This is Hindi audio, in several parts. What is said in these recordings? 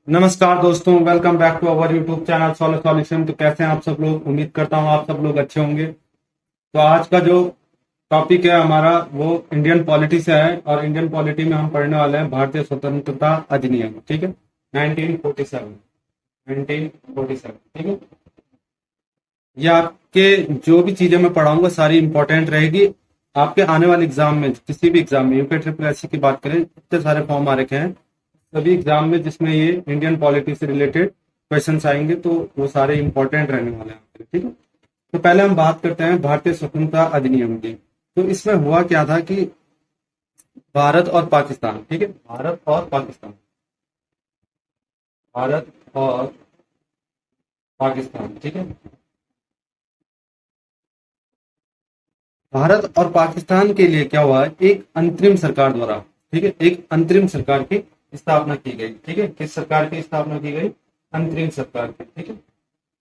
नमस्कार दोस्तों, welcome back to our YouTube channel solar solution. तो कैसे हैं आप सब लोग? उम्मीद करता हूं आप सब लोग अच्छे होंगे। तो आज का जो टॉपिक है हमारा वो इंडियन पॉलिटी से है, और इंडियन पॉलिटी में हम पढ़ने वाले हैं भारतीय स्वतंत्रता अधिनियम। ठीक है, 1947। 1947, ठीक है। ये आपके जो भी चीजें मैं पढ़ाऊंगा सारी इंपॉर्टेंट रहेगी आपके आने वाले एग्जाम में। किसी भी एग्जाम में यूपी ट्रिपल एससी की बात करें, इतने सारे फॉर्म आ रखे हैं सभी एग्जाम में जिसमें ये इंडियन पॉलिटी से रिलेटेड क्वेश्चंस आएंगे, तो वो सारे इंपॉर्टेंट रहने वाले हैं आपके लिए, ठीक है। तो पहले हम बात करते हैं भारतीय स्वतंत्रता अधिनियम की। तो इसमें हुआ क्या था कि भारत और पाकिस्तान, ठीक है, भारत और पाकिस्तान, भारत और पाकिस्तान, ठीक है। भारत और पाकिस्तान के लिए क्या हुआ, एक अंतरिम सरकार द्वारा, ठीक है, एक अंतरिम सरकार की स्थापना की गई। ठीक है, किस सरकार की स्थापना की गई? अंतरिम सरकार की, ठीक है।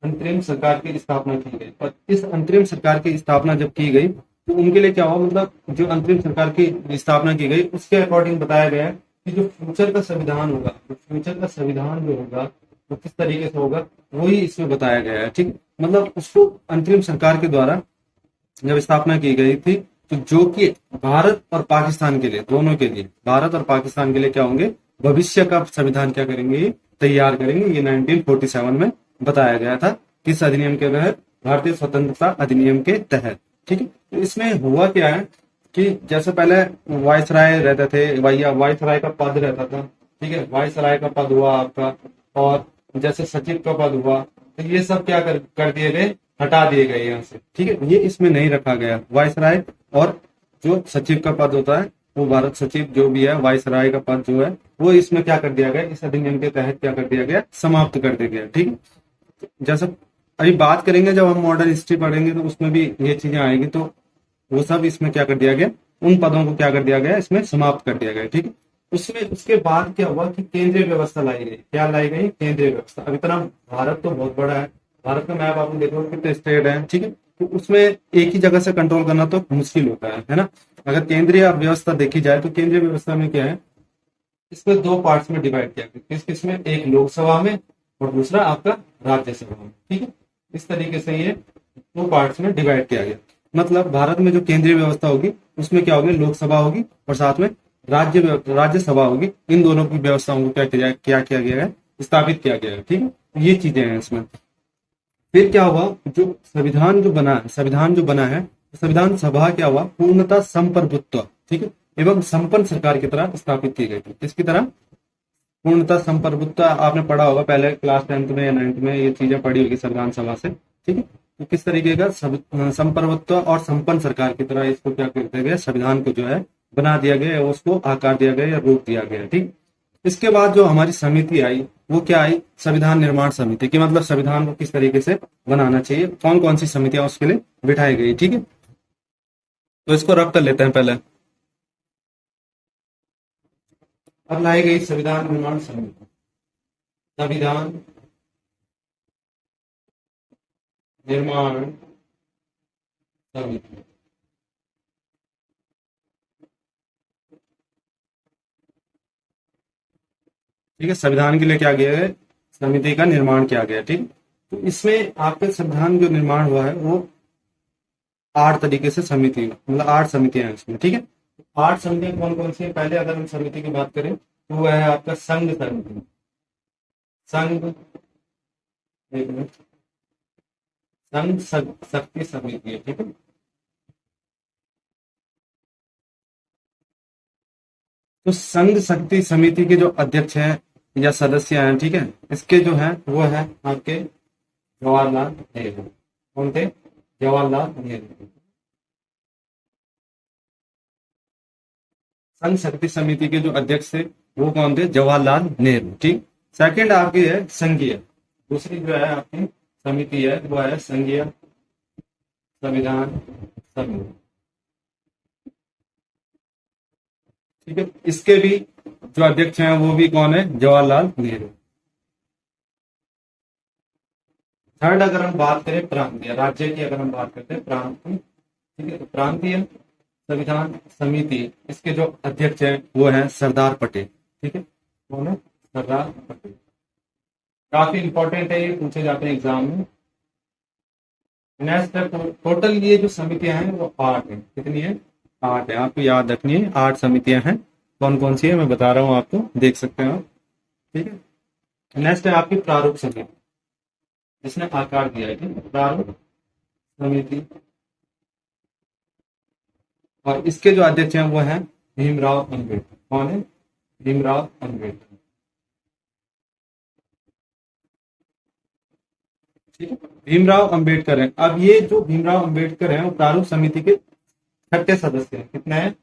अंतरिम सरकार की स्थापना की गई, और इस अंतरिम सरकार की स्थापना जब की गई तो उनके लिए क्या हुआ, मतलब जो अंतरिम सरकार की स्थापना की गई उसके अकॉर्डिंग बताया गया है कि जो फ्यूचर का संविधान होगा, जो फ्यूचर का संविधान जो होगा वो किस तरीके से होगा, वही इसमें बताया गया है। ठीक, मतलब उसको अंतरिम सरकार के द्वारा जब स्थापना की गई थी, तो जो कि भारत और पाकिस्तान के लिए, दोनों के लिए, भारत और पाकिस्तान के लिए क्या होंगे, भविष्य का संविधान क्या करेंगे, ये तैयार करेंगे। ये 1947 में बताया गया था, किस अधिनियम के तहत? भारतीय स्वतंत्रता अधिनियम के तहत। ठीक है, तो इसमें हुआ क्या है कि जैसे पहले वायसराय रहते थे, वायसराय का पद रहता था, ठीक है, वायसराय का पद हुआ आपका, और जैसे सचिव का पद हुआ, तो ये सब क्या कर दिए गए, हटा दिए गए यहाँ से। ठीक है, ये इसमें नहीं रखा गया वायसराय, और जो सचिव का पद होता है वो भारत सचिव जो भी है, वायसराय का पद जो है वो इसमें क्या कर दिया गया, इस अधिनियम के तहत क्या कर दिया गया, समाप्त कर दिया गया। ठीक है, जैसे अभी बात करेंगे जब हम मॉडर्न हिस्ट्री पढ़ेंगे तो उसमें भी ये चीजें आएगी, तो वो सब इसमें क्या कर दिया गया, उन पदों को क्या कर दिया गया, इसमें समाप्त कर दिया गया। ठीक है, उसमें उसके बाद क्या हुआ कि केंद्रीय व्यवस्था लाई गई। क्या लाई गई? केंद्रीय व्यवस्था। अब इतना भारत तो बहुत बड़ा है, भारत का मैप आपने देखो कितने स्टेट है, ठीक है, तो उसमें एक ही जगह से कंट्रोल करना तो मुश्किल होता है ना। अगर केंद्रीय व्यवस्था देखी जाए तो केंद्रीय व्यवस्था में क्या है, इसमें दो पार्ट्स में डिवाइड किया गया। किस किस में? एक लोकसभा में और दूसरा आपका राज्यसभा में। ठीक है, इस तरीके से ये दो पार्ट्स में डिवाइड किया गया। मतलब भारत में जो केंद्रीय व्यवस्था होगी उसमें क्या होगी, लोकसभा होगी और साथ में राज्यसभा होगी। इन दोनों की व्यवस्थाओं को क्या किया गया है, स्थापित किया गया है। ठीक है, ये चीजें हैं इसमें। फिर क्या हुआ, जो संविधान जो बना है, संविधान जो बना है, संविधान सभा क्या हुआ, पूर्णतः संप्रभुत्व, ठीक है, एवं संपन्न सरकार की तरह स्थापित की गई थी। किसकी तरह? पूर्णतः संप्रभुत्व। आपने पढ़ा होगा पहले क्लास 10th में या 9th में, ये चीजें पढ़ी होगी संविधान सभा से। ठीक है, तो किस तरीके का संप्रभुत्व और संपन्न सरकार की तरह इसको क्या करते गए, संविधान को जो है बना दिया गया, उसको आकार दिया गया या रूप दिया गया। ठीक, इसके बाद जो हमारी समिति आई वो क्या आई, संविधान निर्माण समिति की, मतलब संविधान को किस तरीके से बनाना चाहिए, कौन कौन सी समितियां उसके लिए बिठाई गई। ठीक है, तो इसको रब कर लेते हैं पहले। अब लाई गई संविधान निर्माण समिति। संविधान निर्माण समिति, ठीक है, संविधान के लिए क्या किया है, समिति का निर्माण किया गया। ठीक, तो इसमें आपके संविधान जो निर्माण हुआ है वो 8 तरीके से समिति, मतलब 8 समितियां हैं इसमें। ठीक है, 8 समितियां कौन कौन सी है? पहले अगर हम समिति की बात करें तो वह है आपका संघ समिति। संघ, एक मिनट, संघ शक्ति समिति है। ठीक है, तो संघ शक्ति समिति के जो अध्यक्ष हैं या सदस्य हैं, ठीक है, इसके जो हैं वो है आपके जवाहरलाल नेहरू। कौन थे? जवाहरलाल नेहरू। संघ शक्ति समिति के जो अध्यक्ष थे वो कौन थे? जवाहरलाल नेहरू। ठीक, सेकंड आपकी है संघीय, दूसरी जो है आपकी समिति है वो है संघीय संविधान समिति। ठीक है, इसके भी जो अध्यक्ष हैं वो भी कौन है? जवाहरलाल नेहरू। थर्ड अगर हम बात करें प्रांतीय राज्य की, अगर हम बात करते हैं प्रांतीय, ठीक है, तो प्रांतीय संविधान समिति, इसके जो अध्यक्ष हैं वो है सरदार पटेल। ठीक है, कौन है? सरदार पटेल। काफी इंपॉर्टेंट है, ये पूछे जाते हैं एग्जाम में। नेक्स्ट है टोटल ये जो समितियां हैं वो 8 है। कितनी है? 8 है। आपको याद रखनी है, 8 समितियां हैं। कौन कौन सी है मैं बता रहा हूँ आपको, देख सकते हो आप। ठीक है। नेक्स्ट है आपकी प्रारूप समिति, जिसने आकार दिया है। ठीक है? प्रारूप समिति, और इसके जो अध्यक्ष हैं वो हैं भीमराव अम्बेडकर। कौन है? भीमराव अम्बेडकर। ठीक है, भीमराव अम्बेडकर है। अब ये जो भीमराव अम्बेडकर है वो प्रारूप समिति के छठे सदस्य हैं। कितने हैं?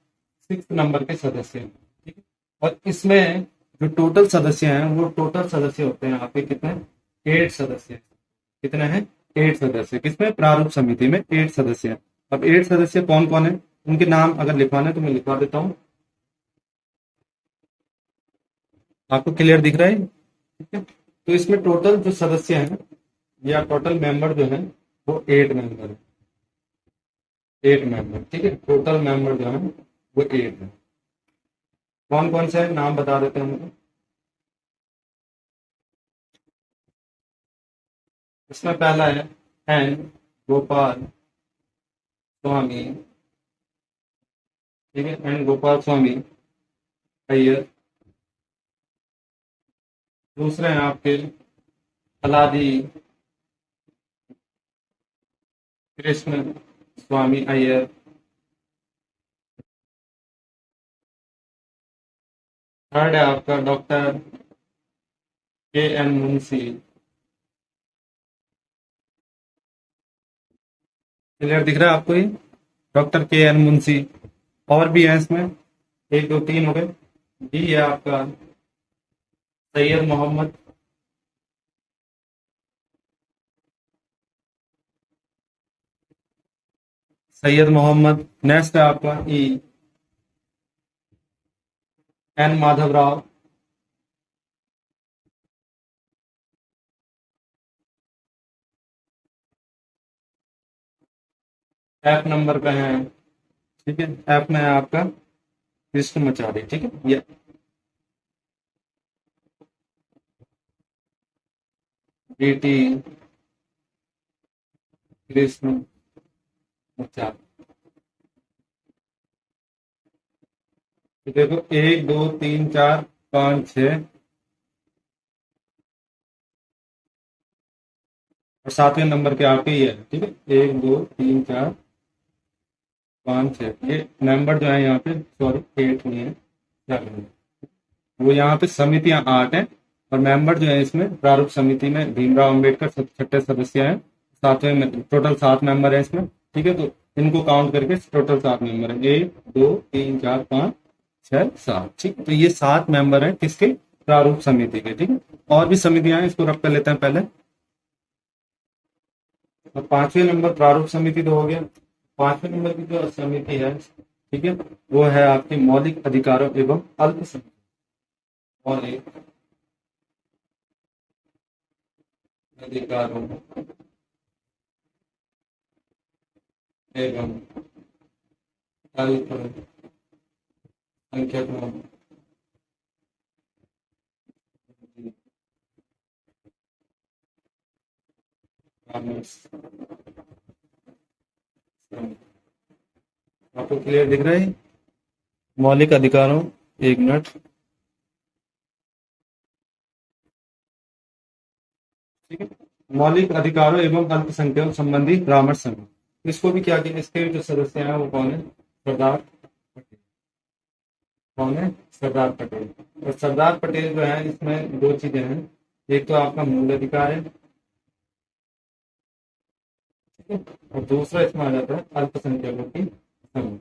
6 नंबर के सदस्य हैं। ठीक है। और इसमें जो टोटल सदस्य हैं वो टोटल सदस्य होते हैं आपके कितने? 8 सदस्य। कितने हैं? 8 सदस्य। किसमें? प्रारूप समिति में 8 सदस्य हैं। अब 8 सदस्य कौन कौन है, उनके नाम अगर लिखवाने हैं तो मैं लिखवा देता हूँ। आपको क्लियर दिख रहा है? ठीक है। तो इसमें टोटल जो सदस्य हैं या टोटल मेंबर जो है वो 8 मेंबर है। 8 मेंबर। ठीक है, टोटल मेंबर जो है वो 8 है। कौन कौन से नाम बता देते हैं मुझे? इसमें पहला है एन गोपाल स्वामी। ठीक है, एन गोपाल स्वामी अय्यर। दूसरे हैं आपके अलादी कृष्ण स्वामी अय्यर। थर्ड है आपका डॉक्टर के एन मुंशी। क्लियर दिख रहा है आपको ये? डॉक्टर के एन मुंशी। और भी है इसमें, 1 2 3 हो गए। डी है आपका सैयद मोहम्मद। सैयद मोहम्मद। नेक्स्ट है आपका E N Madhavrao. F number पे है। ठीक है, एफ में है आपका कृष्ण मचारी। ठीक है, ये डी कृष्ण मचारी। तो देखो 1 2 3 4 5 6 और 7वें नंबर के आपके ये है। ठीक है, 1 2 3 4 5 6 ये मेंबर जो है यहाँ पे, सॉरी 8 नहीं है, 7 है। वो यहाँ पे समितियां 8 हैं और मेंबर जो है इसमें प्रारूप समिति में भीमराव अम्बेडकर छठे सदस्य हैं। 7वें में टोटल 7 मेंबर है इसमें। ठीक है, तो इनको काउंट करके टोटल 7 मेंबर है। 1 2 3 4 5 6 7। ठीक, तो ये 7 मेंबर हैं किसके? प्रारूप समिति के। ठीक है, और भी समितियां हैं, इसको रख कर लेते हैं पहले। और 5वें नंबर प्रारूप समिति तो हो गया। 5वें नंबर की जो समिति है, ठीक है, वो है आपकी मौलिक अधिकारों एवं अल्पसंख्यक। मौलिक अधिकारों एवं अल्पसंख्यकों। आपको क्लियर दिख रहा है? मौलिक अधिकारों, एक मिनट। ठीक है, मौलिक अधिकारों एवं अल्पसंख्यकों संबंधी परामर्श समिति। इसको भी क्या किया, इसके जो सदस्य हैं वो कौन है? सरदार पटेल। कौन है? सरदार पटेल। और सरदार पटेल जो है इसमें 2 चीजें हैं। एक तो आपका मूल अधिकार है, ठीक है, और दूसरा इसमें आ जाता है अल्पसंख्यकों की समूह।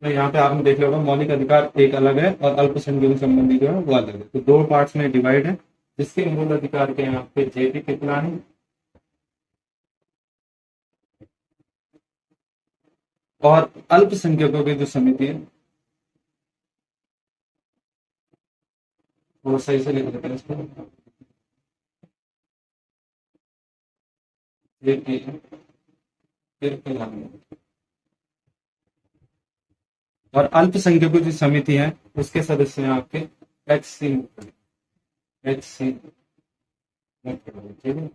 तो यहाँ पे आपने देख लिया होगा मौलिक अधिकार एक अलग है और अल्पसंख्यकों संबंधी जो है वो अलग है। तो 2 पार्ट्स में डिवाइड है, जिसके मूल अधिकार के यहाँ पे जेपी कृपलानी और अल्पसंख्यकों की जो समिति है वो सही से लिख देते हैं इसको। जेपी कृपलानी। और अल्पसंख्यकों की समिति है उसके सदस्य हैं आपके HC HC, ठीक है।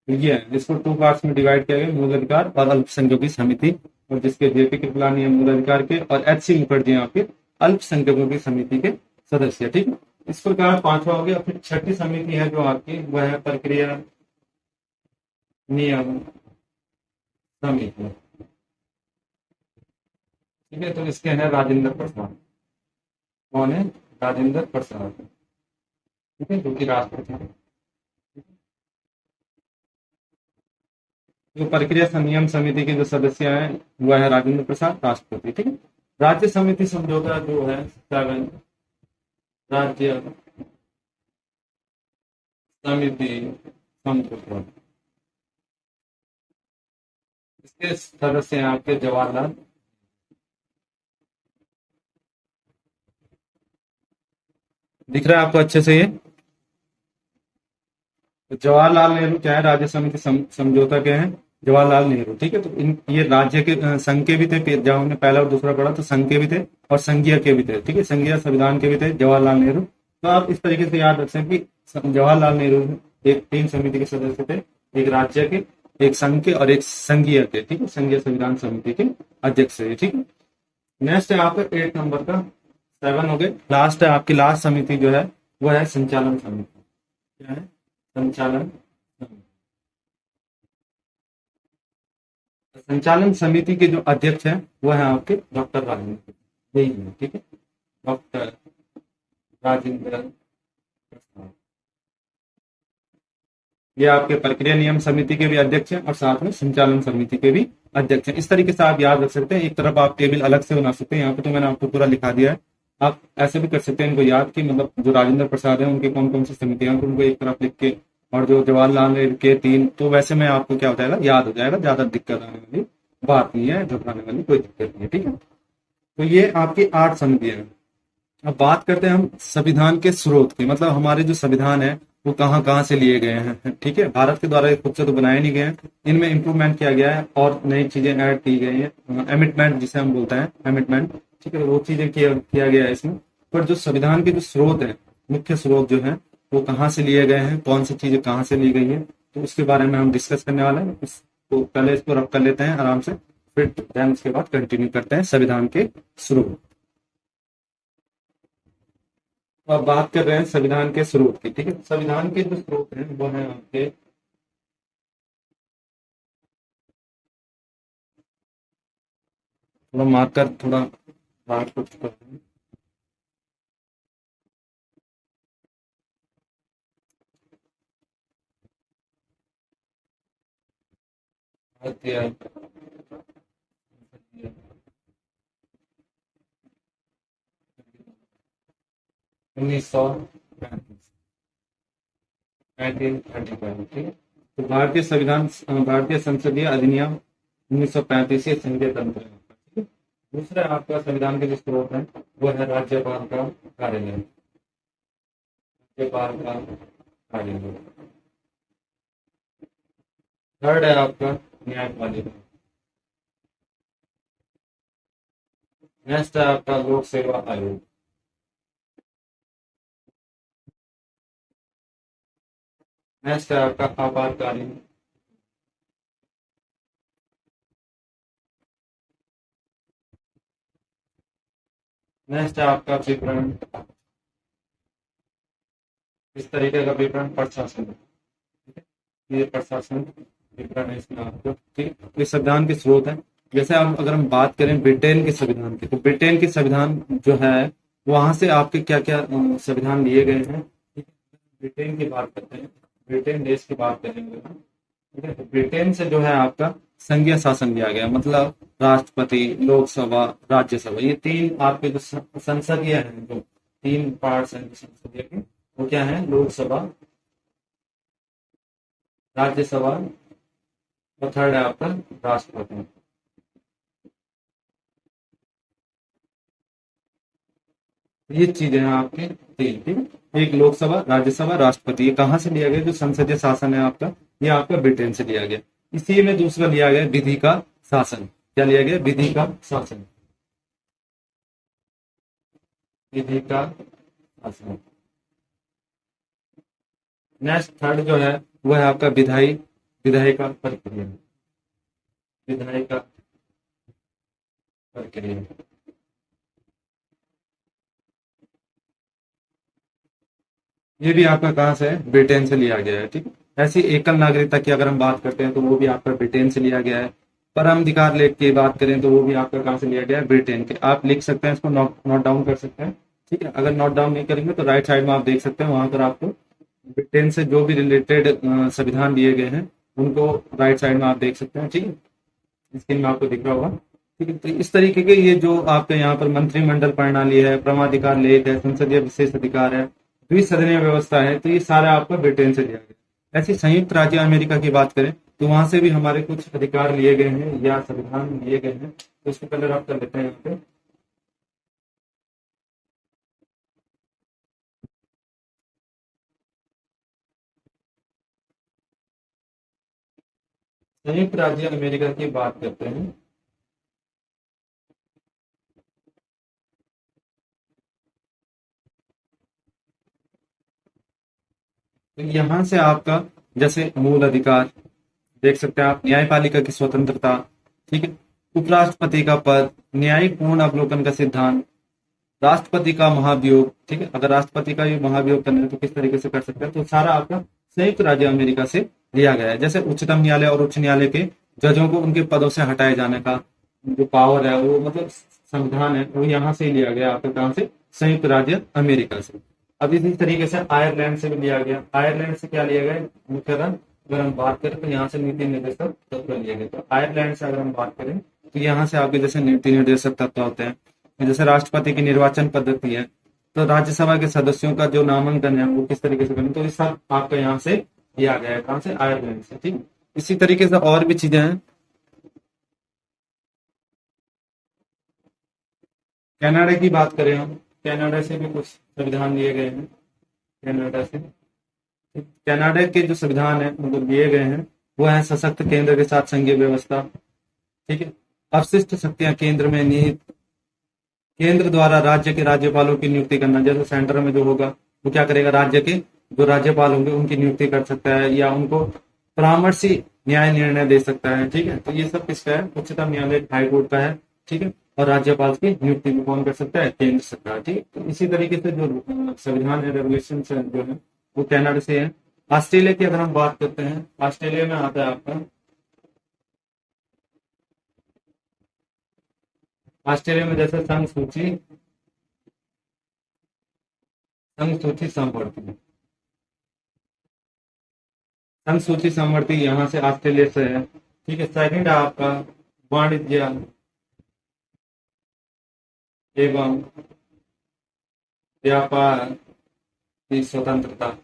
तो ये है, इसको 2 पार्ट्स में डिवाइड किया गया, मूल अधिकार और अल्पसंख्यकों की समिति, और जिसके JP कृपलानी है मूल अधिकार के और HC मुखर्जी आपके अल्पसंख्यकों की समिति के सदस्य, ठीक है। इस प्रकार 5वां हो गया। फिर 6ठी समिति है जो आपकी, वह है प्रक्रिया नियम समिति, ठीक है। तो इसके हैं राजेंद्र प्रसाद। कौन है? राजेंद्र प्रसाद, ठीक है, जो कि राष्ट्रपति है। जो प्रक्रिया नियम समिति के जो सदस्य हैं वह है राजेंद्र प्रसाद, राष्ट्रपति, ठीक है। राज्य समिति समझौता जो है 7, राज्य समिति समझौता, इसके सदस्य हैं आपके जवाहरलाल, दिख रहा है आपको अच्छे से ये? तो जवाहरलाल नेहरू क्या है? राज्य समिति समझौता के हैं जवाहरलाल नेहरू, ठीक है। तो इन ये राज्य के संघ के भी थे, जब हमने पहला और दूसरा पढ़ा तो संघ के भी थे और संघीय के भी थे, ठीक है। संघीय संविधान के भी थे जवाहरलाल नेहरू। तो आप इस तरीके से याद रख सकते हैं कि जवाहरलाल नेहरू एक 3 समिति के सदस्य थे, एक राज्य के, एक संघ के और एक संघीय के, ठीक है। संघीय संविधान समिति के अध्यक्ष है, ठीक है। नेक्स्ट है आपका 8 नंबर का, 7 हो गए। लास्ट है आपकी, लास्ट समिति जो है वह है संचालन समिति। क्या है? संचालन समिति। संचालन समिति के जो अध्यक्ष हैं वह है आपके डॉक्टर राजेंद्र, यही है, ठीक है, डॉक्टर राजेंद्र प्रसाद। ये आपके प्रक्रिया नियम समिति के भी अध्यक्ष हैं और साथ में संचालन समिति के भी अध्यक्ष हैं। इस तरीके से आप याद रख सकते हैं। एक तरफ आप टेबल अलग से बना सकते हैं, यहाँ पे तो मैंने आपको पूरा लिखा दिया है। आप ऐसे भी कर सकते हैं इनको याद कि मतलब जो राजेंद्र प्रसाद है उनकी कौन कौन सी समितियां, तो उनको एक तरफ लिख के, और जो जवाहरलाल नेहरू के 3, तो वैसे में आपको क्या हो जाएगा, याद हो जाएगा, ज्यादा दिक्कत आने वाली बात नहीं है, घबराने वाली कोई दिक्कत नहीं है, ठीक है। तो ये आपकी 8 समितियां हैं। अब बात करते हैं हम संविधान के स्रोत की, मतलब हमारे जो संविधान है वो कहाँ कहाँ से लिए गए हैं, ठीक है। भारत के द्वारा खुद से तो बनाए नहीं गए हैं, इनमें इम्प्रूवमेंट किया गया है और नई चीजें ऐड की गई हैं, एमिटमेंट जिसे हम बोलते हैं, एमिटमेंट, ठीक है, वो चीजें किया गया है इसमें। पर जो संविधान के जो स्रोत है, मुख्य स्रोत जो है वो कहाँ से लिए गए हैं, कौन सी चीजें कहाँ से ली गई है, तो उसके बारे में हम डिस्कस करने वाले हैं। तो पहले इसको रब कर लेते हैं आराम से, फिर देन उसके बाद कंटिन्यू करते हैं संविधान के स्रोत। तो अब बात कर रहे हैं संविधान के स्रोत की, ठीक है। संविधान के जो स्रोत हैं वो है आपके थोड़ा मार्कर थोड़ा बाहर कर चुका है। भारतीय 1935, 1935, ठीक है। तो भारतीय संविधान, भारतीय संसदीय अधिनियम 1935 ये संघीय तंत्र है, ठीक है। दूसरा आपका संविधान के जो स्रोत है वो है राज्यपाल का कार्यालय, राज्यपाल का कार्यालय। थर्ड है आपका न्यायपालिका। नेक्स्ट है आपका लोक सेवा आयोग। नेक्स्ट है आपका आपातकालीन। नेक्स्ट है आपका विवरण, इस तरीके का विवरण प्रशासन, ठीक है, ये प्रशासन विवरण है इसमें आपको, ठीक है। ये संविधान के स्रोत है। जैसे हम अगर हम बात करें ब्रिटेन के संविधान की, तो ब्रिटेन के संविधान जो है वहां से आपके क्या क्या संविधान लिए गए हैं, ठीक है। ब्रिटेन की बात करते हैं, ब्रिटेन देश की बात करेंगे हम, ठीक है। तो ब्रिटेन से जो है आपका संघीय शासन लिया गया, मतलब राष्ट्रपति, लोकसभा, राज्यसभा, ये 3 आपके जो संसदीय हैं, जो 3 पार्ट्स हैं संसदीय के, वो क्या है, लोकसभा, राज्यसभा और थर्ड है आपका राष्ट्रपति। ये चीजें हैं आपके 3, ठीक है। एक लोकसभा, राज्यसभा, राष्ट्रपति, ये कहाँ से लिया गया, जो संसदीय शासन है आपका, ये आपका ब्रिटेन से लिया गया। इसी में दूसरा लिया गया विधि का शासन। क्या लिया गया? विधि का शासन। विधि का शासन। नेक्स्ट थर्ड जो है वो है आपका विधायिका प्रक्रिया। विधायिका प्रक्रिया ये भी आपका कहाँ से है, ब्रिटेन से लिया गया है। ठीक है। ऐसी एकल नागरिकता की अगर हम बात करते हैं तो वो भी आपका ब्रिटेन से लिया गया है। परम अधिकार लेख की बात करें तो वो भी आपका कहाँ से लिया गया है, ब्रिटेन के। आप लिख सकते हैं, इसको नोट नोट डाउन कर सकते हैं। ठीक है। अगर नोट डाउन नहीं करेंगे तो राइट साइड में आप देख सकते हैं, वहां पर आपको ब्रिटेन से जो भी रिलेटेड संविधान दिए गए हैं उनको राइट साइड में आप देख सकते हैं। ठीक है। स्क्रीन में आपको दिख रहा होगा। ठीक है। तो इस तरीके के ये जो आपके यहाँ पर मंत्रिमंडल प्रणाली है, परमाधिकार लेख है, संसदीय विशेष अधिकार है, द्विसदनीय व्यवस्था है, तो ये सारा आपको ब्रिटेन से लिया गया। ऐसी संयुक्त राज्य अमेरिका की बात करें तो वहां से भी हमारे कुछ अधिकार लिए गए हैं या संविधान लिए गए हैं। तो इसको कलर आप कर लेते हैं यहाँ पे। संयुक्त राज्य अमेरिका की बात करते हैं। तो यहाँ से आपका जैसे मूल अधिकार देख सकते हैं आप, न्यायपालिका की स्वतंत्रता, ठीक है, उपराष्ट्रपति का पद, न्यायिक पूर्ण अवलोकन का सिद्धांत, राष्ट्रपति का महाभियोग। ठीक है। अगर राष्ट्रपति का ये महाभियोग करना है तो किस तरीके से कर सकते हैं, तो सारा आपका संयुक्त राज्य अमेरिका से लिया गया है। जैसे उच्चतम न्यायालय और उच्च न्यायालय के जजों को उनके पदों से हटाए जाने का जो पावर है, वो मतलब संविधान है, वो यहाँ से लिया गया आपके कहाँ से, संयुक्त राज्य अमेरिका से। अब इसी तरीके से आयरलैंड से भी लिया गया। आयरलैंड से क्या लिया गया, मुख्यतः अगर हम बात करें तो यहाँ से नीति निर्देशक तत्व लिए गए। तो आयरलैंड से अगर हम बात करें तो यहाँ से आपके जैसे नीति निर्देशक तत्व होते हैं। जैसे राष्ट्रपति की निर्वाचन पद्धति है, तो राज्यसभा के सदस्यों का जो नामांकन है वो किस तरीके से करें, तो ये सब आपका यहाँ से लिया गया है। कहाँ से, आयरलैंड से। ठीक। इसी तरीके से और भी चीजें हैं। कनाडा की बात करें हम, कनाडा से भी कुछ संविधान लिए गए हैं। कनाडा से, कनाडा के जो संविधान है मतलब दिए गए हैं वो है सशक्त केंद्र के साथ संघीय व्यवस्था। ठीक है। अवशिष्ट शक्तियां केंद्र में निहित, केंद्र द्वारा राज्य के राज्यपालों की नियुक्ति करना। जैसे सेंटर में जो होगा वो क्या करेगा, राज्य के जो राज्यपाल होंगे उनकी नियुक्ति कर सकता है या उनको परामर्शी न्याय निर्णय दे सकता है। ठीक है। तो ये सब किसका है, उच्चतम न्यायालय हाईकोर्ट का है। ठीक है। और राज्यपाल की नियुक्ति भी कौन कर सकता है, केंद्र सरकार। ठीक है। तो इसी तरीके से जो संविधान है, रेगुलेशन जो है वो कनाडा से है। ऑस्ट्रेलिया की अगर हम बात करते हैं, ऑस्ट्रेलिया में आता है आपका, ऑस्ट्रेलिया में जैसे संघ सूची संवर्ती, संघ सूची संवर्ती यहाँ से ऑस्ट्रेलिया से है। ठीक है। सेकंड है आपका वाणिज्य एवं व्यापार की स्वतंत्रता।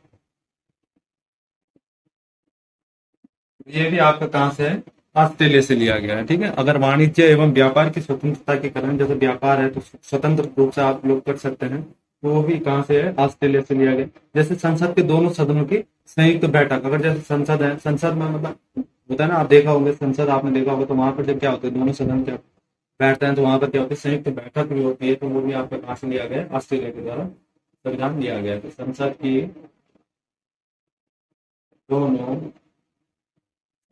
ये भी आपका कहाँ से है, ऑस्ट्रेलिया से लिया गया है। ठीक है। अगर वाणिज्य एवं व्यापार की स्वतंत्रता के कारण, जैसे व्यापार है तो स्वतंत्र रूप से आप लोग कर सकते हैं, तो वो भी कहाँ से है, ऑस्ट्रेलिया से लिया गया। जैसे संसद के दोनों सदनों की संयुक्त बैठक, अगर जैसे संसद है, संसद में मतलब होता है ना, आप देखा होगा संसद, आपने देखा होगा, तो वहां पर जब क्या होता है, दोनों सदन क्या बैठते हैं तो वहां पर क्या होता है, संयुक्त बैठक भी होती है। तो वो भी आपका कहाँ से लिया गया है, ऑस्ट्रेलिया के द्वारा संविधान लिया गया है। तो संसद की दोनों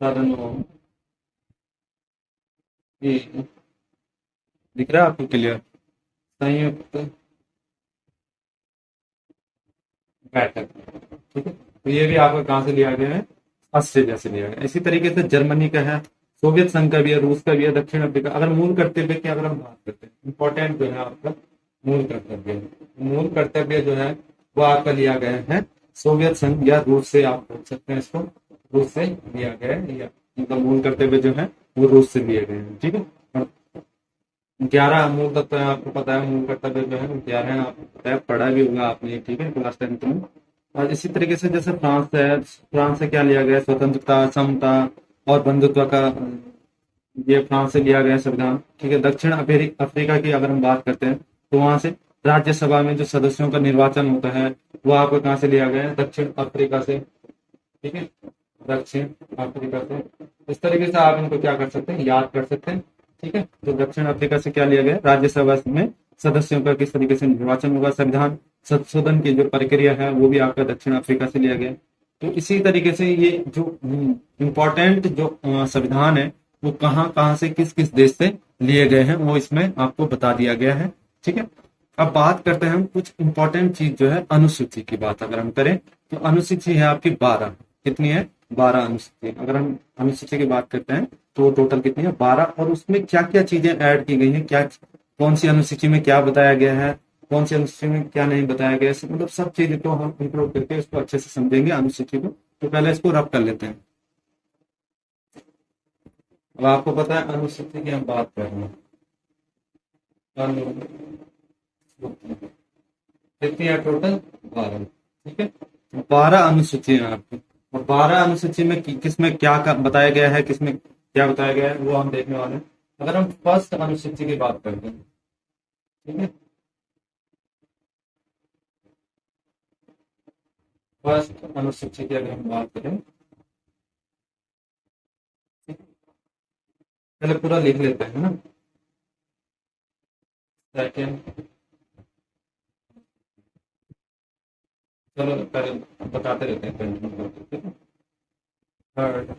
सदनों की, दिख रहा है आपको क्लियर, संयुक्त बैठक। ठीक है। तो ये भी आपका कहाँ से लिया गया है, ऑस्ट्रेलिया से लिया गया। इसी तरीके से जर्मनी का है, सोवियत संघ का भी है, रूस का भी है, दक्षिण अफ्रीका। अगर मूल कर्तव्य की अगर हम बात करते हैं, इंपॉर्टेंट जो है आपका मूल कर्तव्य, मूल कर्तव्य जो है वो आपका लिया गया है सोवियत संघ या रूस से, आप बोल सकते हैं इसको, रूस से लिया गया है, या मतलब मूल कर्तव्य जो है वो रूस से लिए गए हैं। ठीक है। और 11 मूल तत्व है, आपको पता है मूल कर्तव्य जो है 11 है, आपको पता है, पढ़ा भी होगा आपने। ठीक है, क्लास 10th में। और इसी तरीके से जैसे फ्रांस है, फ्रांस से क्या लिया गया, स्वतंत्रता, समता और बंधुत्व का, ये फ्रांस से लिया गया संविधान। ठीक है। दक्षिण अफ्रीका की अगर हम बात करते हैं तो वहां से राज्यसभा में जो सदस्यों का निर्वाचन होता है वो आपको कहाँ से लिया गया है, दक्षिण अफ्रीका से। ठीक है। दक्षिण अफ्रीका से। इस तरीके से आप इनको क्या कर सकते हैं, याद कर सकते हैं। ठीक है। तो दक्षिण अफ्रीका से क्या लिया गया, राज्यसभा में सदस्यों का किस तरीके से निर्वाचन होगा, संविधान संशोधन की जो प्रक्रिया है वो भी आपका दक्षिण अफ्रीका से लिया गया। तो इसी तरीके से ये जो इम्पोर्टेंट जो संविधान है वो कहाँ कहाँ से किस किस देश से लिए गए हैं वो इसमें आपको बता दिया गया है। ठीक है, अब बात करते हैं हम कुछ इंपॉर्टेंट चीज जो है अनुसूची की बात अगर हम करें तो अनुसूची है आपकी 12। कितनी है? 12 अनुसूची। अगर हम अनुसूची की बात करते हैं तो टोटल कितनी है? 12। और उसमें क्या क्या चीजें ऐड की गई हैं, क्या कौन सी अनुसूची में क्या बताया गया है, कौन सी अनुसूची में क्या नहीं बताया गया है, मतलब सब चीजें को हम इंक्लूड करके इसको अच्छे से समझेंगे अनुसूची को। तो पहले इसको रब कर लेते हैं। अब आपको पता है अनुसूची की हम बात कर रहे हैं, कितनी है टोटल? 12। ठीक है, 12 अनुसूची है आपकी। और 12 अनुसूची में किसमें क्या बताया गया है, किसमें क्या बताया गया है वो हम देखने वाले हैं। अगर हम फर्स्ट अनुसूची की बात करते हैं, ठीक है, फर्स्ट अनुसूची की अगर हम बात करें, पहले पूरा लिख लेते हैं ना। सेकेंड, चलो पहले बताते रहते हैं कंटिन्यू करके, ठीक है। थर्ड,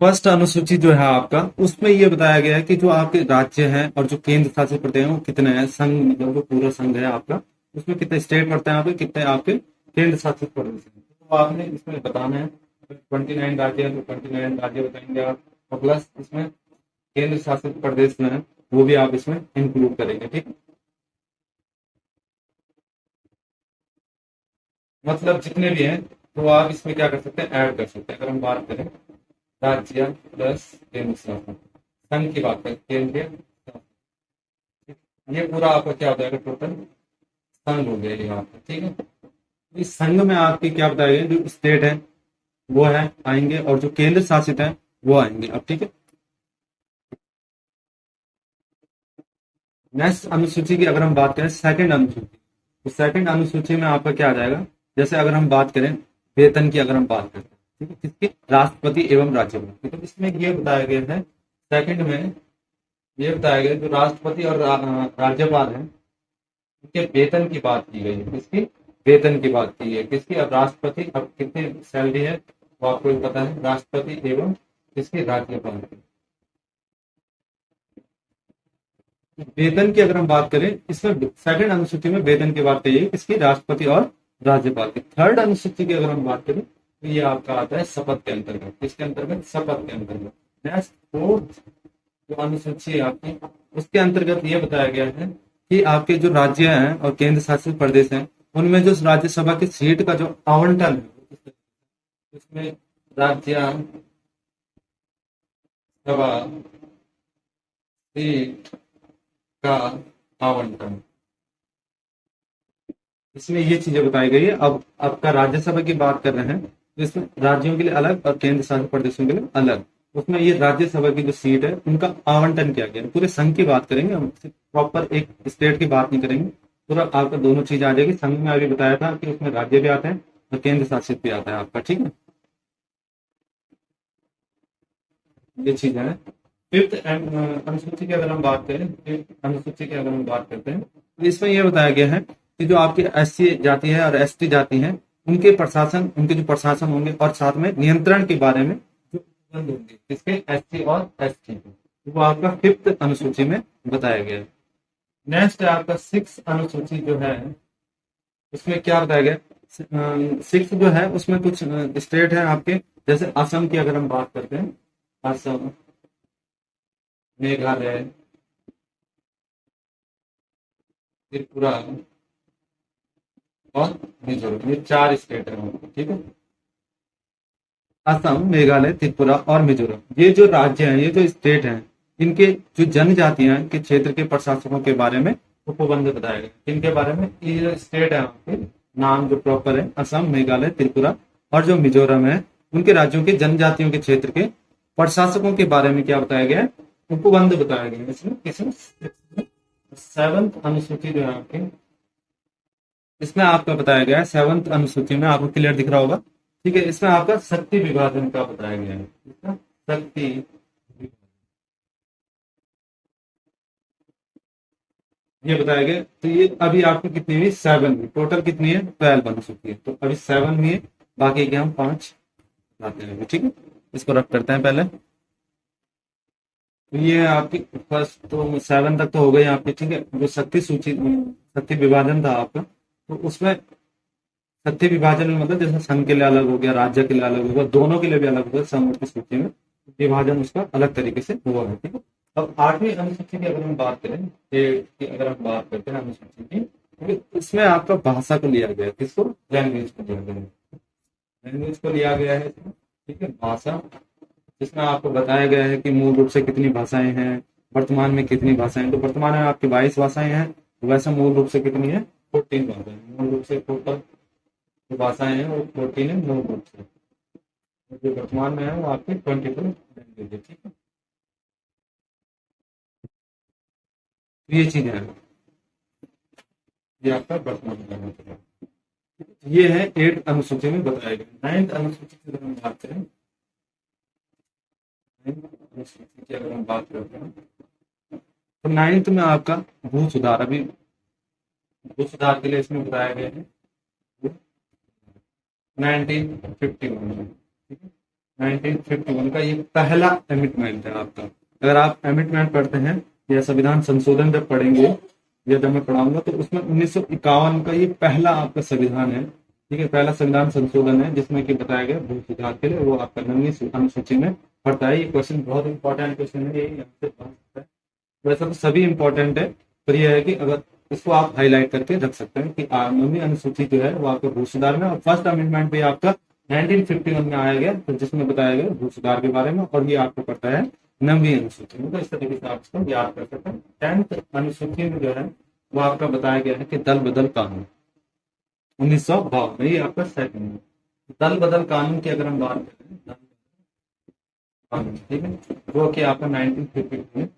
फर्स्ट अनुसूची जो है आपका उसमें ये बताया गया है कि जो आपके राज्य हैं और जो केंद्र शासित प्रदेश हैं वो कितने हैं, संघ मतलब जो पूरा संघ है आपका उसमें कितने स्टेट पड़ते हैं आपके, कितने आपके केंद्र शासित प्रदेश हैं, तो आपने इसमें बताना है। 29 राज्य है तो 29 राज्य बताएंगे आप, और प्लस इसमें केंद्र शासित प्रदेश जो है वो भी आप इसमें इंक्लूड करेंगे। ठीक, मतलब जितने भी हैं तो आप इसमें क्या कर सकते हैं, ऐड कर सकते हैं। अगर हम बात करें राज्य प्लस केंद्र शासन, संघ की बात करें केंद्रीय शासन, ये पूरा आपका क्या हो जाएगा, टोटल संघ हो गया यहाँ पे। ठीक है, इस संघ में आपके क्या बताया गया, जो स्टेट है वो है आएंगे और जो केंद्र शासित है वो आएंगे। अब ठीक है, नेक्स्ट अनुसूची की अगर हम बात करें सेकंड अनुसूची, तो सेकंड अनुसूची में आपका क्या आ जाएगा, जैसे अगर हम बात करें वेतन की, अगर हम बात करें, ठीक है, किसकी? राष्ट्रपति एवं राज्यपाल। तो इसमें ये बताया गया है सेकंड में, ये बताया गया जो राष्ट्रपति और राज्यपाल है उनके वेतन की बात की गई है। किसकी? वेतन की बात की है। किसकी? अब राष्ट्रपति अब कितनी सैलरी है वो आपको भी पता है, राष्ट्रपति एवं किसकी? राज्यपाल की। वेतन की अगर हम बात करें, इसमें सेकंड अनुसूची में वेतन की बात कही है किसकी? राष्ट्रपति और राज्यपाल की। थर्ड अनुसूची की अगर हम बात करें तो ये आपका आता है शपथ के अंतर्गत। किसके अंतर्गत? शपथ के अंतर्गत। नेक्स्ट फोर्थ जो अनुसूची है आपकी, उसके अंतर्गत ये बताया गया है कि आपके जो राज्य हैं और केंद्र शासित प्रदेश हैं उनमें जो राज्यसभा की सीट का जो आवंटन है, इसमें राज्यसभा सीट का आवंटन, इसमें ये चीजें बताई गई है। अब आपका राज्यसभा की बात कर रहे हैं तो इसमें राज्यों के लिए अलग और केंद्र शासित प्रदेशों के लिए अलग, उसमें ये राज्यसभा की जो सीट है उनका आवंटन किया गया है। पूरे संघ की बात करेंगे हम, प्रॉपर एक स्टेट की बात नहीं करेंगे, पूरा आपका दोनों चीज आ जाएगी। संघ में अभी बताया था कि उसमें राज्य भी आते हैं और केंद्र शासित भी आता है आपका। ठीक है, ये चीज है। फिफ्थ अनुसूची की अगर हम बात करें, फिफ्थ अनुसूची की अगर हम बात करते हैं तो इसमें यह बताया गया है कि जो आपकी एससी जाति है और एसटी जाति है उनके प्रशासन, उनके जो प्रशासन होंगे और साथ में नियंत्रण के बारे में जो प्रबंध होंगे किसके? एससी और एसटी के, वो आपका फिफ्थ अनुसूची में बताया गया है। नेक्स्ट है आपका सिक्स अनुसूची जो है, उसमें क्या बताया गया? सिक्स जो है उसमें कुछ स्टेट है आपके, जैसे असम की अगर हम बात करते हैं, असम, मेघालय, त्रिपुरा और मिजोरम, ये चार स्टेट है वहाँ पे। ठीक है, असम, मेघालय, त्रिपुरा और मिजोरम, ये जो राज्य हैं, ये जो स्टेट हैं, इनके जो जनजातियां के क्षेत्र के प्रशासकों के बारे में उपबंध बताया गया। इनके बारे में ये जो स्टेट है आपके नाम जो प्रॉपर है, असम, मेघालय, त्रिपुरा और जो मिजोरम है, उनके राज्यों के जनजातियों के क्षेत्र के प्रशासकों के बारे में क्या बताया गया है? उपबंध बताया गया है। इसमें किसमें? सेवंथ अनुसूची जो है आपकी, इसमें आपका बताया गया है, सेवंथ अनुसूची में आपको क्लियर दिख रहा होगा। ठीक है, इसमें आपका शक्ति विभाजन का बताया गया है। शक्ति, ये बताया गया। तो ये अभी आपकी कितनी हुई, 7 हुई, टोटल कितनी है, 12 बन चुकी है। तो अभी 7 हुई है, बाकी के हम 5 आते हैं, ठीक है। इसको रख करते हैं पहले। तो ये है आपकी फर्स्ट, तो 7 तक तो हो गई आपकी, ठीक है। जो शक्ति सूची, शक्ति विभाजन था आपका, तो उसमें शक्ति विभाजन में मतलब जैसे संघ के लिए अलग हो गया, राज्य के लिए अलग हो गया, दोनों के लिए भी अलग हो गया, संघ की सूची में विभाजन उसका अलग तरीके से हुआ है, ठीक है। अब 8वीं अनुसूची की अगर हम बात करें, की अगर हम बात करते हैं अनुसूची की, तो इसमें आपका भाषा को लिया गया है, किसको, लैंग्वेज को लिया गया है, लैंग्वेज को लिया गया है, ठीक है, भाषा। जिसमें आपको बताया गया है कि मूल रूप से कितनी भाषाएं हैं, वर्तमान में कितनी भाषाएं, तो वर्तमान में आपकी 22 भाषाएं हैं, वैसे मूल रूप से कितनी है, 14 भाषाएं, मूल रूप से टोटल जो भाषाएं हैं वो 14 है मूल रूप से, जो वर्तमान में है वो आपकी 22 लैंग्वेज है, ठीक है। तो ये चीजें हैं, ये आपका वर्तमान में करना पड़ेगा। ये है 8 अनुसूची में बताया गया। 9th अनुसूची की अगर हम बात करें, 9th अनुसूची की अगर हम बात करते हैं, तो 9th में आपका भू सुधार, अभी भू सुधार के लिए इसमें बताया गया है 1951 में, ठीक है। 1951 का ये पहला एमिटमेंट है आपका। अगर आप एमिटमेंट पढ़ते हैं या संविधान संशोधन जब पढ़ेंगे, या जब मैं पढ़ाऊंगा, तो उसमें 1951 का ये पहला आपका संविधान है, ठीक है, पहला संविधान संशोधन है, जिसमें कि बताया गया भू सुधार के लिए, वो आपका 9वीं अनुसूची में पड़ता है। ये क्वेश्चन बहुत इंपॉर्टेंट क्वेश्चन है, ये यहाँ से बन सकता है। वैसे तो सभी इंपॉर्टेंट है, पर यह है कि अगर इसको आप हाईलाइट करके रख सकते हैं कि 9वीं अनुसूची जो है वो आपका भू सुधार में, और फर्स्ट अमेंडमेंट भी आपका 1951 में आया गया, तो जिसमें बताया गया भू सुधार के बारे में, और ये आपको पता है 9वीं अनुसूची में। तो इस तरीके से आप इसको याद कर सकते हैं। 10th अनुसूची में जो है वो आपका बताया गया है कि दल बदल कानून 1952 में, ये आपका सेकंड है। दल बदल कानून की अगर हम बात करें, दल कानून, ठीक है, वो कि आपका 1952 में,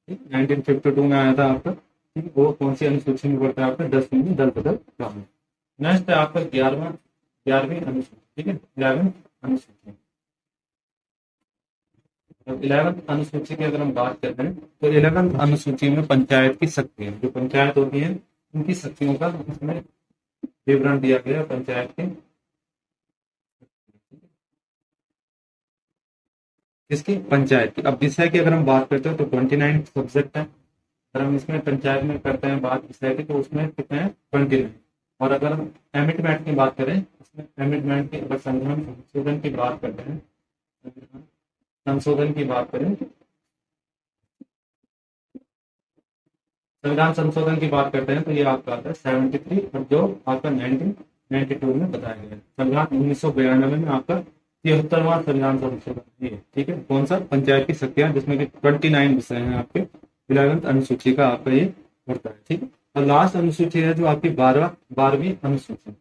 1952 में आया था आपका, ठीक है। वो कौन सी अनुसूची में पड़ता है, आपका 10वीं में दल बदल कानून। नेक्स्ट है आपका 11वीं अनुसूची, ठीक है, 11वीं अनुसूची। 11th अनुसूची की अगर हम बात करते हैं, तो 11th अनुसूची में पंचायत की शक्तियां, जो पंचायत होती है उनकी शक्तियों का इसमें विवरण दिया गया है, पंचायत के, किसकी, पंचायत की। अब विषय की अगर हम बात करते हैं तो 29 सब्जेक्ट है। अगर हम इसमें पंचायत में करते हैं बात विषय की, तो उसमें कितने हैं, 29। और अगर हम एमिटमेंट की बात करें, इसमें एमिटमेंट की अगर संशोधन की बात करते हैं, संशोधन की बात करें, संविधान संशोधन की बात करते हैं, तो ये आपका आता है 73, और जो आपका 1992 में बताया गया है। संविधान 1992 में आपका 73वां संविधान संशोधन है, ठीक है। कौन सा, पंचायत की शक्तियां, जिसमें कि 29 विषय हैं आपके 11th अनुसूची का आपका ये पड़ता है, ठीक है। और लास्ट अनुसूची है जो आपकी 12वीं अनुसूची,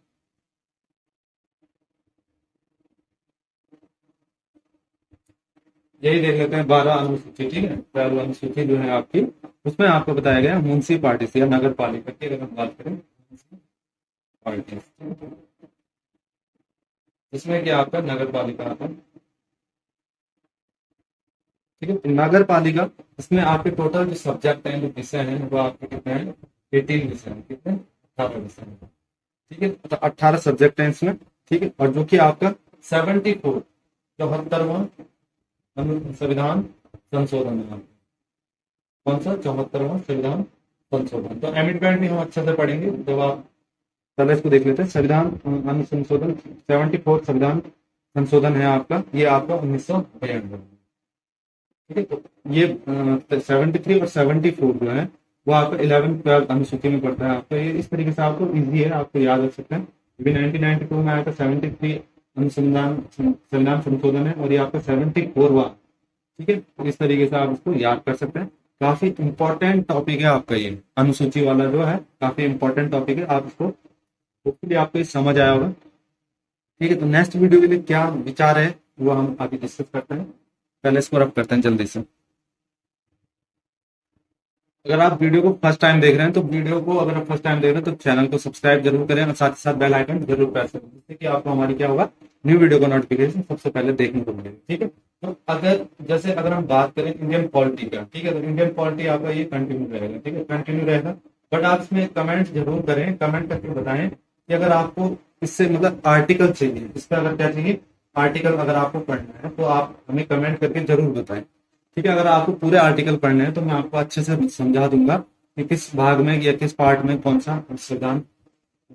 यही देख लेते हैं 12 अनुसूची, ठीक है। 12 अनुसूची जो है आपकी, उसमें आपको बताया गया म्यूनसिपालिटी या नगर पालिका की अगर हम बात करें, पालिटी, इसमें क्या आपका नगर पालिका आता है, ठीक है। नगर पालिका, इसमें आपके टोटल जो सब्जेक्ट हैं, जो विषय हैं, वो आपके कितने हैं, 18 विषय हैं, कितने, 18 विषय हैं, ठीक है। तो 18 सब्जेक्ट हैं इसमें, ठीक है। और जो कि आपका 74 74वां संविधान संशोधन है, कौन सा, 74वां संविधान संशोधन। तो एमिटमेंट भी हम अच्छे से पढ़ेंगे जब आप, पहले इसको देख लेते हैं। संविधान अनुसंशोधन 74 संविधान संशोधन है आपका, ये आपका 1992, ठीक है। तो ये 73 और 74 जो है वो आपका 11th अनुसूची में पड़ता है आपका। ये इस तरीके से आपको इजी है, आपको याद रख सकते हैं। 1992 में आपका 73 अनुसंधान संविधान संशोधन है, और ये आपका 74वां, ठीक है। तो इस तरीके से आप इसको याद कर सकते हैं। काफी इंपॉर्टेंट टॉपिक है आपका ये अनुसूची वाला जो है, काफी इंपॉर्टेंट टॉपिक है। आप इसको, होपफुली आपको ये समझ आया होगा, ठीक है। तो नेक्स्ट वीडियो के लिए क्या विचार है वो हम आगे डिस्कस करते हैं। पहले इसको रब करते हैं जल्दी से। अगर आप वीडियो को फर्स्ट टाइम देख रहे हैं, तो वीडियो को अगर आप फर्स्ट टाइम देख रहे हैं तो चैनल को सब्सक्राइब जरूर करें, और साथ ही साथ बेल आइकन जरूर प्रेस करें, जिससे कि आपको हमारी क्या होगा, न्यू वीडियो का नोटिफिकेशन सबसे पहले देखने को मिलेगा। ठीक है, तो अगर हम बात करें इंडियन पॉलिटी का, ठीक है, तो इंडियन पॉलिटी आपका ये कंटिन्यू रहेगा। ठीक है, कंटिन्यू रहेगा, बट आप इसमें कमेंट जरूर करें, कमेंट करके बताएं कि अगर आपको इससे मतलब आर्टिकल चाहिए, इसका अगर क्या चाहिए आर्टिकल अगर आपको पढ़ना है तो आप हमें कमेंट करके जरूर बताएं। ठीक है, अगर आपको पूरे आर्टिकल पढ़ने हैं तो मैं आपको अच्छे से समझा दूंगा कि किस भाग में या किस पार्ट में कौन सा संविधान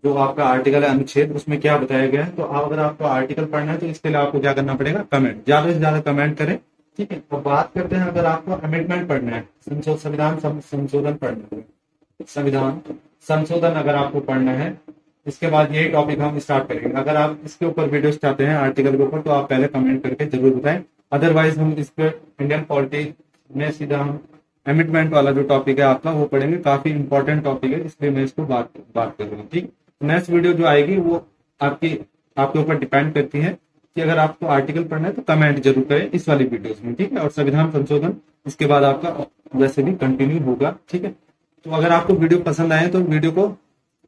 जो आपका आर्टिकल है अनुच्छेद उसमें क्या बताया गया है। तो अगर आपको आर्टिकल पढ़ना है तो इसके लिए आपको क्या करना पड़ेगा, कमेंट, ज्यादा से ज्यादा कमेंट करें। ठीक है, तो बात करते हैं अगर आपको अमेंडमेंट पढ़ना है, संविधान संशोधन पढ़ना है, संविधान संशोधन अगर आपको पढ़ना है, इसके बाद यही टॉपिक हम स्टार्ट करेंगे। अगर आप इसके ऊपर वीडियो चाहते हैं आर्टिकल के ऊपर तो आप पहले कमेंट करके जरूर बताएं, अदरवाइज हम इस पर इंडियन पॉलिटी में सीधा हम अमेंडमेंट वाला जो टॉपिक है आपका वो पढ़ेंगे, काफी इंपॉर्टेंट टॉपिक है, इसलिए मैं इसको बात करूंगा। ठीक, नेक्स्ट वीडियो जो आएगी वो आपके ऊपर डिपेंड करती है कि अगर आपको आर्टिकल पढ़ना है तो कमेंट जरूर करें इस वाली वीडियोस में। ठीक है, और संविधान संशोधन इसके बाद आपका वैसे भी कंटिन्यू होगा। ठीक है, तो अगर आपको वीडियो पसंद आए तो वीडियो को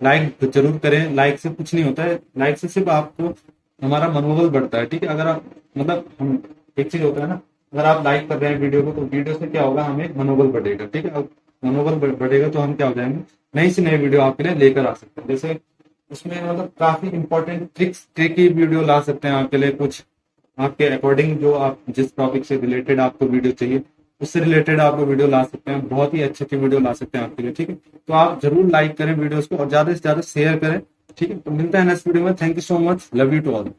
लाइक जरूर करें, लाइक से कुछ नहीं होता है, लाइक से सिर्फ आपको हमारा मनोबल बढ़ता है। ठीक है, अगर आप मतलब हम एक चीज होता है ना, अगर आप लाइक कर रहे हैं वीडियो को तो वीडियो से क्या होगा, हमें मनोबल बढ़ेगा। ठीक है, अब मनोबल बढ़ेगा तो हम क्या हो जाएंगे, नई से नई वीडियो आपके लिए लेकर आ सकते हैं। जैसे उसमें मतलब काफी इंपॉर्टेंट ट्रिकी वीडियो ला सकते हैं आपके लिए, कुछ आपके अकॉर्डिंग जो आप जिस टॉपिक से रिलेटेड आपको वीडियो चाहिए उससे रिलेटेड आपको वीडियो ला सकते हैं, बहुत ही अच्छी अच्छी वीडियो ला सकते हैं आपके लिए। ठीक है, तो आप जरूर लाइक करें वीडियोस को और ज्यादा से ज्यादा शेयर करें। ठीक है, तो मिलता है नेक्स्ट वीडियो में। Thank you so much, love you to all.